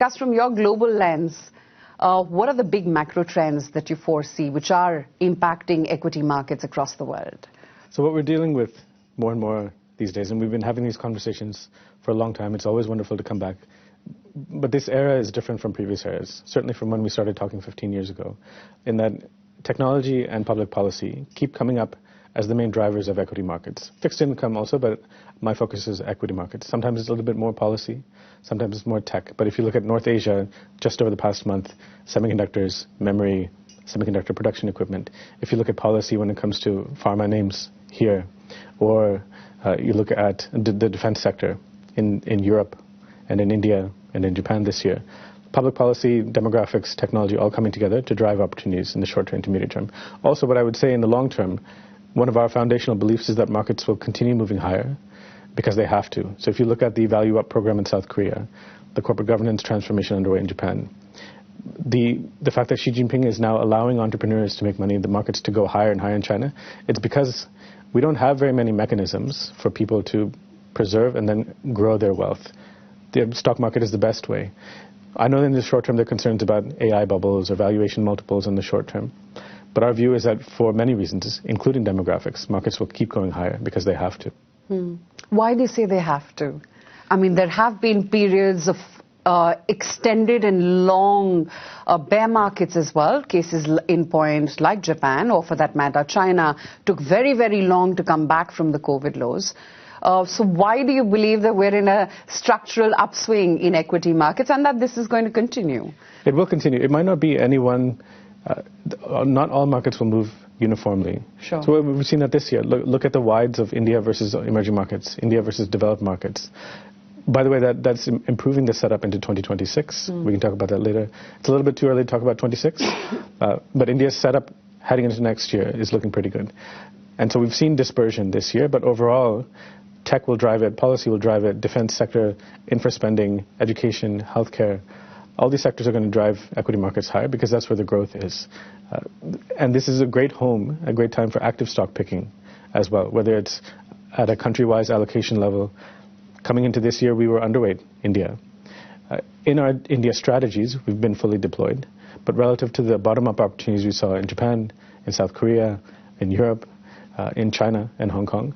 Vikas, from your global lens, what are the big macro trends that you foresee which are impacting equity markets across the world? So what we're dealing with more and more these days, and we've been having these conversations for a long time, it's always wonderful to come back, but this era is different from previous eras, certainly from when we started talking 15 years ago, in that technology and public policy keep coming up as the main drivers of equity markets. Fixed income also, but my focus is equity markets. Sometimes it's a little bit more policy, sometimes it's more tech. But if you look at North Asia, just over the past month, semiconductors, memory, semiconductor production equipment. If you look at policy when it comes to pharma names here, or you look at the defense sector in Europe and in India and in Japan this year, public policy, demographics, technology all coming together to drive opportunities in the short to intermediate term. Also, what I would say in the long term, one of our foundational beliefs is that markets will continue moving higher because they have to. So if you look at the Value Up program in South Korea, the corporate governance transformation underway in Japan, the fact that Xi Jinping is now allowing entrepreneurs to make money, the markets to go higher and higher in China, it's because we don't have very many mechanisms for people to preserve and then grow their wealth. The stock market is the best way. I know in the short term there are concerns about AI bubbles or valuation multiples in the short term. But our view is that for many reasons, including demographics, markets will keep going higher because they have to. Why do you say they have to? I mean, there have been periods of extended and long bear markets as well. Cases in point like Japan, or for that matter, China, took very, very long to come back from the COVID lows. So why do you believe that we're in a structural upswing in equity markets and that this is going to continue? It will continue. It might not be any one. Not all markets will move uniformly. Sure. So we've seen that this year. Look at the wides of India versus emerging markets, India versus developed markets. By the way, that's improving the setup into 2026. We can talk about that later. It's a little bit too early to talk about 26, but India's setup heading into next year is looking pretty good. And so we've seen dispersion this year, but overall, tech will drive it, policy will drive it, defense sector, infra spending, education, healthcare. All these sectors are going to drive equity markets higher because that's where the growth is. And this is a great home, a great time for active stock picking as well, whether it's at a country-wise allocation level. Coming into this year, we were underweight India. In our India strategies, we've been fully deployed. But relative to the bottom-up opportunities we saw in Japan, in South Korea, in Europe, in China, and Hong Kong,